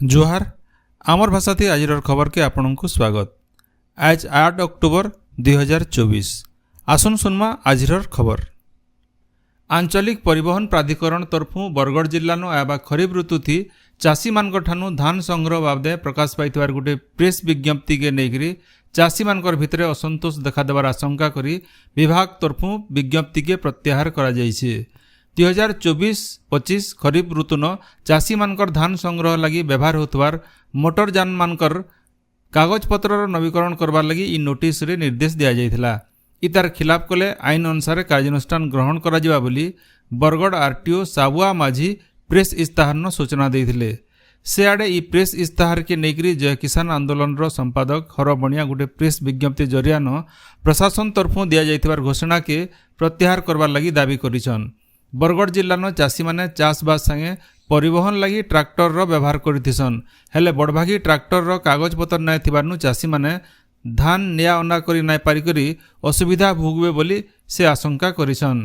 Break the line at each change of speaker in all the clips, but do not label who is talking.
जोहार आमर भाषा थी आज खबर के आपण को स्वागत। आज 8 अक्टोबर 2024 आसन सुनमा आज खबर। आंचलिक परिवहन प्राधिकरण तरफु बरगढ़ जिल्लानो आबा खरीफ ऋतु थी चाषी मानकर ठानु धान संग्रह बाबदे प्रकाश पाइथिबार गुटे प्रेस विज्ञप्ति के नेकरी चाषी मानकर भितरे असंतोष देखा देवार आशंका करी विभाग तरफु विज्ञप्ति के प्रत्याहार करा जायछि। 2024-25 खरीफ ऋतुन चाषी मानकर धान संग्रह लगी व्यवहार होतवार मोटर जान मानकर कागज पत्रर नवीकरण करबार लगी इ नोटिस रे निर्देश दिया जायथिला। इतार खिलाफ कले आईन अनुसार कार्यानुष्ठान ग्रहण करा जिबा बोली बरगढ़ आरटीओ साबुआ माझी प्रेस इस्ताहार सूचना देथिले। से आड़े इ प्रेस इस्ताहार के नेकरी जय किसान आंदोलन रो संपादक हर बणिया गुटे प्रेस विज्ञप्ति जरिया न प्रशासन तरफु दिया जायथिबार घोषणा के प्रत्याहार करबार लगी दाबी करिछन। बरगढ़ जिल्लानो चाषी माने चाषबास संगे परिवहन लगी ट्रैक्टर रो व्यवहार करिथिसन हेले बड़भागी ट्रैक्टर रो कागज पत्र नै थिबारनु चाषी माने धान निया अना करी नै पारी करी असुविधा भोगबे बोली से आशंका करिछन।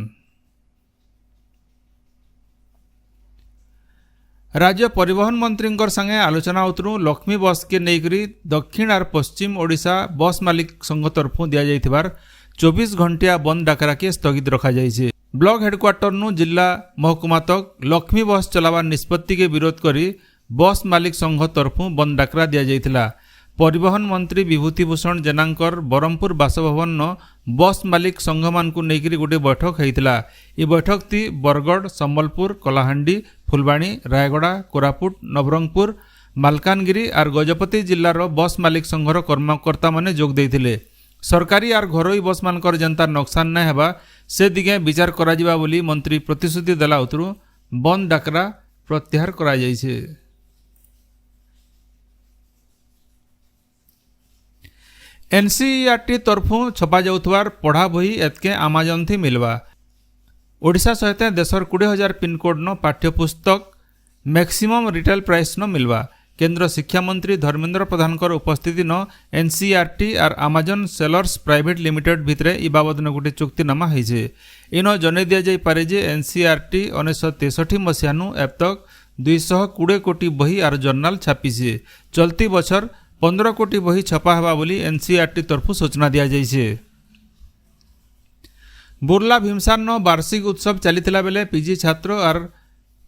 राज्य परिवहन मंत्रींकर संगे आलोचना उतरु लक्ष्मी बस के नेकरी दक्षिण और पश्चिम ओडिशा बस मालिक संघ तरफु दिया जायथिबार 24 घंटिया बंद डाकरा के स्थगित रखा जायछि। ब्लॉक हेडक्वार्टर नु जिला महकुमा तक लक्ष्मी बस चलावा निष्पत्ति के विरोध करी बस मालिक संघ तरफु बंद डाकरा दिया जायथिला। परिवहन मंत्री विभूतिभूषण जेनांकर बरमपुर बासभवन न बस मालिक संघ मान को नेकरी गोटे बैठक होइतिला। इ बैठक ती बरगढ़, संबलपुर, कलाहांडी, फुलबाणी, रायगड़ा, कोरापुट, नवरंगपुर, मालकानगिरी और गजपति जिल्लार बस मालिक संघर कर्मकर्ता माने जोग देइथिले। सरकारी और घरोई बस मानकर जनता नोकसान न हेबा से दिगे विचार करा जिबा बोली मंत्री प्रतिश्रुति देला उतरु बंद डाकरा प्रत्याहार करा जायछे। एनसीईआरटी तरफु छपा जाउथवार पढ़ा बही एतके अमेजन थी मिलवा। ओडिशा सहित देशर 20,000 पिनकोड न पाठ्यपुस्तक मैक्सिमम रिटेल प्राइस न मिलवा। केंद्र शिक्षा मंत्री धर्मेंद्र प्रधानकर उपस्थिति न एनसीईआरटी और अमेजन सेलर्स प्राइवेट लिमिटेड भितरे इ बाबद न गोटे चुक्तिनामा होइछे। इनो जने दिया जाय पारे जे एनसीईआरटी 1963 मसियानु अब तक 220 कोटी बही और जर्नल छापिछे। चलती बछर 15 कोटी बही छपा हेबा बोली एनसीईआरटी तरफु सूचना दिया जायछे। बुर्ला भीमसार न वार्षिक उत्सव चलीथिला बेले पीजी छात्र और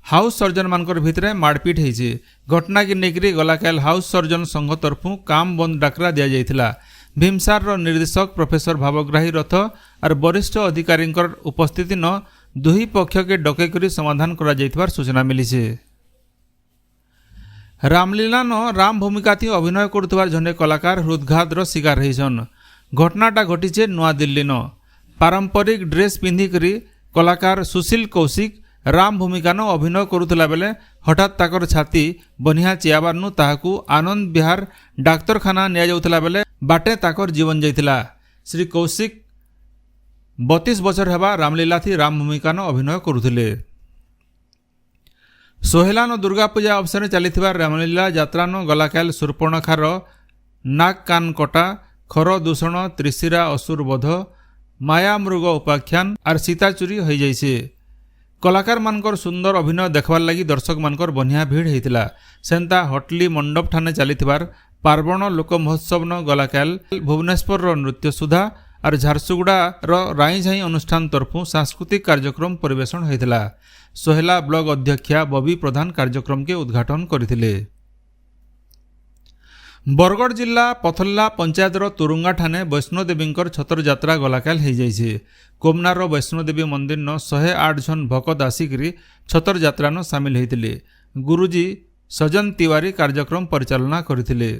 हाउस सर्जन मानकर भितरे मारपीट होइछे। घटना के नेकरी गलाकाल हाउस सर्जन संघ तरफु काम बंद डाकरा दिया जायथिला। भीमसार रो निर्देशक प्रोफेसर भावग्राही रथ और वरिष्ठ अधिकारी उपस्थिति न दुही पक्ष के डके करी समाधान करा जायथिबार सूचना मिलिछे। रामलीला न राम भूमिका थी अभिनय करुथबार जने कलाकार हृदघात रो शिकार होइछन। घटनाटा घटिछे नुआ दिल्ली न। पारंपरिक ड्रेस पिंधि करी कलाकार सुशील कौशिक राम भूमिका न अभिनय करुथला बेले हठात ताकर छाती बनिया चियाबार नु ताहाकू आनंद विहार डाक्तरखाना निया जाउथला बेले बाटे ताकर जीवन जाइथिला। श्री कौशिक 32 बछर हेबा रामलीला थी राम भूमिका न अभिनय करुथिले। सोहेला न दुर्गा पूजा अवसर चलीथिबा रामलीला यात्रा न गलाकाल सुर्पणखार नाक कान कटा, खर दूषण, त्रिशिरा असुर बध, माया मृग उपाख्यान और सीता चोरी हो जाइछे। कलाकार मानकर सुंदर अभिनय देखबार लगी दर्शक मानकर बनिया भीड़ होइतिला। सेंता हटली मंडप ठाने चलीथिबार पार्वण लोक महोत्सव न गलाकाल भुवनेश्वर रो नृत्य सुधा और झारसुगुड़ा रो राईझाई अनुष्ठान तरफु सांस्कृतिक कार्यक्रम परिवेषण होइतिला। सोहेला ब्लॉक अध्यक्षा बबी प्रधान कार्यक्रम के उद्घाटन करथिले। बरगढ़ जिला पथल्ला पंचायत तुरुंगा ठाने वैष्णोदेवींकर छतर यात्रा गलाकाल हो जाइछे। कोमनार वैष्णोदेवी मंदिर न 108 जन भक्त आसिकरी छतर यात्रा न सामिल होइतिले। गुरुजी सजन तिवारी कार्यक्रम परिचालना करथिले।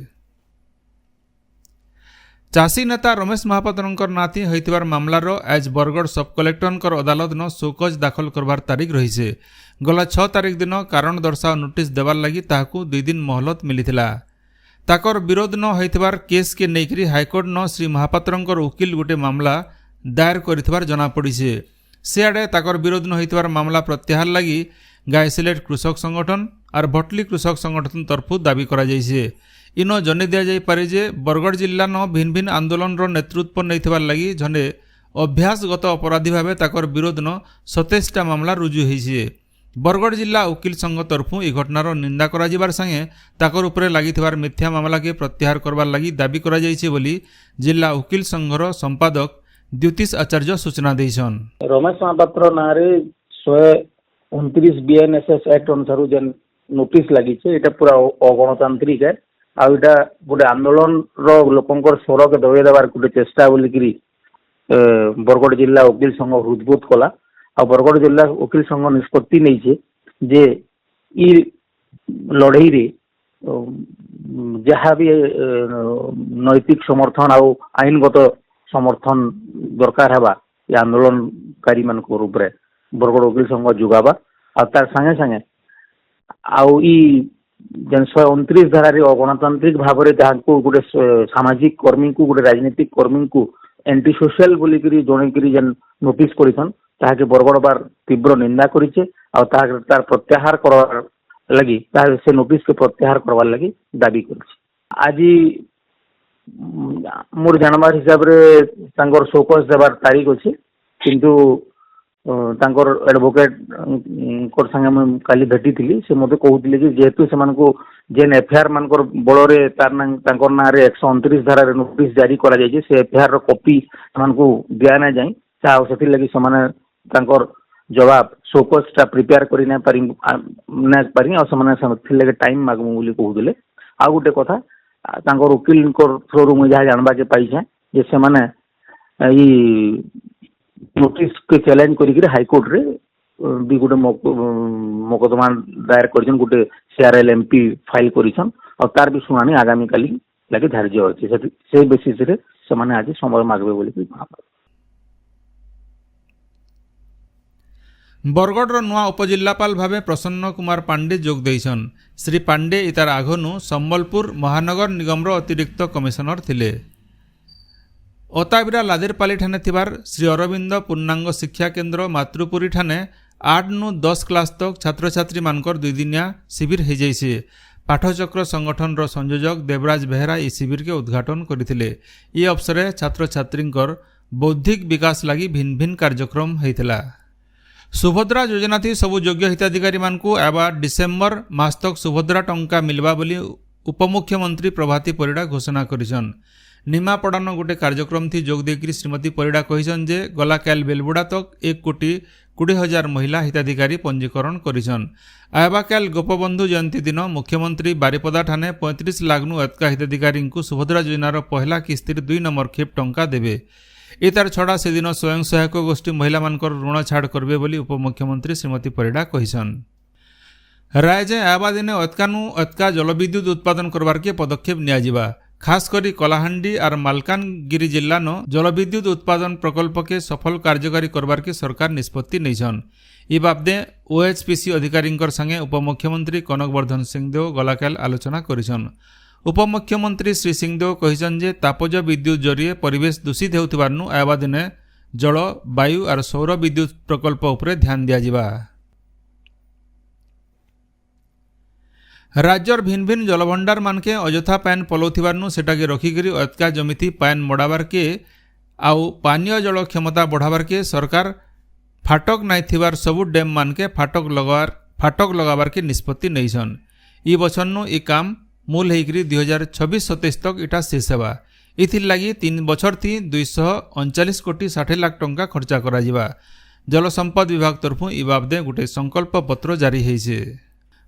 चाषी नेता रमेश महापात्रंकर नाती होइतिबार मामलार आज बरगढ़ सब कलेक्टरंकर अदालत न शोकज दाखल करबार तारीख रहिछे। गला 6 तारीख दिन कारण दर्शाओ नोटिस देवार लगी ताहाकू 2 दिन मोहलत मिलिथिला। ताकर विरोध न होइतिबार केस के नेकरी हाईकोर्ट न श्री महापात्रंकर वकील गोटे मामला दायर करिथिबार जना पड़िछे। से आड़े ताकर विरोध न होइतिबार मामला प्रत्याहार लगी गायसिलेट कृषक संगठन और भटली कृषक संगठन तरफु दाबी करा जाइछे। इनो जने दिया जाय पारे जे बरगढ़ जिला न भिन्न भिन्न आंदोलन रो नेतृत्व नैथिबार लगी जने अभ्यासगत अपराधी भावे ताकर विरोध न 27टा मामला रुजु होइछे। बरगढ़ जिला वकिल संघ तरफु ई घटनार निंदा कराजिबार संगे ताकर उपरे लागिथिबार मिथ्या मामला के प्रत्याहार करबार लागि दाबी करा जायछि बोली जिला वकिल संघर संपादक द्युतीश आचार्य सूचना दैछन।
रमेश महापात्र नारे 129 बीएनएसएस एक्ट अनुसार जेन नोटिस लगी एटा पूरा अगणतांत्रिक है आ एटा गोटे आंदोलन रो लोकंकर स्वर के दबाई देवार गोटे चेष्टा बोलिकी बरगढ़ जिला वकिल संघ हृदबोध कला आ बरगढ़ जिला वकिल संघ निष्पत्ति नहीं जे ई लड़ई रे जहाँ भी नैतिक समर्थन आ आईनगत समर्थन दरकार हवा ये आंदोलनकारी मान ऊपर बरगढ़ वकिल संघ जुगाबा आ तार संगे संगे आउ ई जेन 129 धारा रे अगणतांत्रिक भाव में जहाँ को गोटे सामाजिक कर्मी को गोटे राजनीतिक कर्मी को एंटी सोशल बोलिकी जणेकरी जेन नोटिस करिसन ताके बरगढ़ बार तीव्र निंदा करिছে आ तार प्रत्याहार करवार लगी से नोटिस के प्रत्याहार करवार लगी दाबी करिছে। आज मोर जानबार हिसाब रे तांकर शोकस देवार तारीख अछि किंतु तांकर एडवोकेट कोर संगे मैं काली भेटी थी से मते कहउतिले कि जेहेतु से मानको जेन एफआईआर मानकर बलरे तांकर ना रे 129 धारा रे नोटिस जारी करा जाय से एफआईआर रो कॉपी मानको दिया ना जाय ता सेति लगी समाने तांकर जवाब शोकसटा प्रिपेयर करि ना पारी और समाने सेति लगे टाइम मागमु बोली कहउतिले। आ गुटे कथा तांकर वकील थ्रू मुझे जहाँ जानवा के पाई जे से माने ई नोटिस के चैलेंज करी हाईकोर्ट रे भी गोटे मोकदमा दायर कर गोटे सीआरएल एमपी फाइल करिसन और तार भी शुणानी आगामी काली लगे धार्य अच्छे से बेसिस रे से माने आज समय मागबे बोली।
बरगढ़ नुआ उपजिल्लापाल भावे प्रसन्न कुमार पांडे जोग देइछन। श्री पांडे इतार आघनु संबलपुर महानगर निगम अतिरिक्त कमिशनर थिले। ओताबिरा लादेरपाली ठाने थिबार श्री अरविंद पूर्णांग शिक्षा केन्द्र मातृपुरी ठाने 8 नु 10 क्लास तक छात्र छात्री मानकर 2 दिनिया शिविर हो जाइए। पाठचक्र संगठन रो संयोजक देवराज बेहरा ई शिविर के उद्घाटन करथिले। ई अवसर छात्र छात्रींकर बौद्धिक विकास लगी भिन्न भिन्न कार्यक्रम होइतिला। सुभद्रा योजना थी सबु योग्य हिताधिकारी मानकु एबा डिसेम्बर मास तक सुभद्रा टंका मिलवा बोली उपमुख्यमंत्री प्रभाती परिड़ा घोषणा करिसन। निमापड़ान गोटे कार्यक्रम थी जोग देकरी श्रीमती परिड़ा कहिसन जे गला कैल बेलबुड़ा तक 1,20,00,000 महिला हिताधिकारी पंजीकरण करिसन। आयबा कैल गोपबंधु जयंती दिन मुख्यमंत्री बारिपदा ठाने 35 लाख नु अतका हिताधिकारी को सुभद्रा योजनार पहला किस्ती 2 नंबर खेप टंका देबे। इतार छड़ा से दिन स्वयं सहायक गोष्ठी महिला मानकर ऋण छाड़ करबे बोली उपमुख्यमंत्री श्रीमती परिड़ा कहिसन। रायजे आबा दिने अतका जलविद्युत उत्पादन करबार के पदक्षेप नियाजिबा। खास करी कलाहांडी और मालकानगिरी जिल्ला नो जलविद्युत उत्पादन प्रकल्प के सफल कार्यकारी करबार के सरकार निष्पत्ति नैछन। ई बाबदे ओएचपीसी अधिकारी संगे उपमुख्यमंत्री कनकवर्धन सिंहदेव गलाकाल आलोचना करिसन। उपमुख्यमंत्री श्री सिंहदेव कहिसन जे तापज विद्युत जरिए परिवेश दूषित हेउथिबारनु आयबा दिने जल वायु और सौर विद्युत प्रकल्प उपरे ध्यान दियाजिबा। राज्यर भिन्न भिन्न जलभंडार मानके अजथा पैन पलौथिबारनु सेटाके रखिकरी अतका जमिति पैन मड़ाबार के आउ पानीय जल क्षमता बढ़ाबार के सरकार फाटक नाई थिबार सबु डैम मानके फाटक लगाबार के निष्पत्ति नैछन। ई बछरनु ई काम मूल हेकरी 2026-27 तक इटा शेष हेबा। इथिर लगी 3 बछर थी 239 कोटी 60 लाख टंका खर्चा करा जिबा। जल संपद विभाग तरफु ई बाबदे गुटे संकल्प पत्र जारी हेइछे।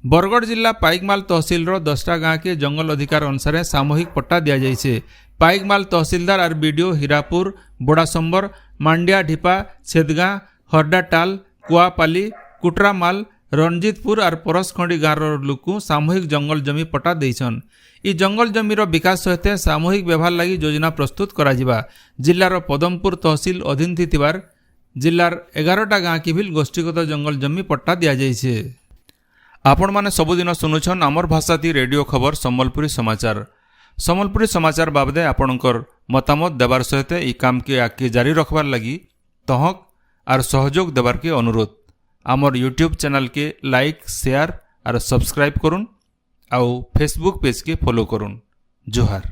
बरगढ़ जिला पाइकमाल तहसिल 10टा गाँ के जंगल अधिकार अनुसार सामूहिक पट्टा दिया जाइए। पाइकमाल तहसिलदार और बीडीओ हीरापुर बोड़ासंबर मांडिया ढिपा छेदगाँ हरडाटाल कुआपाली कुटरामाल रणजीतपुर और परसखंडी गाँव लोक सामूहिक जंगल जमी पट्टा देइछन। ई जंगल जमीर विकास सहित सामूहिक व्यवहार लगी योजना प्रस्तुत करा जिबा। जिलार पदमपुर तहसिल अधीन थिबार जिलार 11टा गाँ की भी गोष्ठीगत जंगल जमी पट्टा दिया जाइए। आपण माने सबुदिन सुनुछन आमर भाषा ती रेडियो खबर सम्बलपुरी समाचार। सम्बलपुरी समाचार बाबदे आपणकर मतामत देवार सहित ई काम के आगे जारी रखबार लगी तहक और सहयोग देवार के अनुरोध। आमर यूट्यूब चैनल के लाइक शेयर और सब्सक्राइब करुन आउ फेसबुक पेज के फॉलो करुन। जोहार।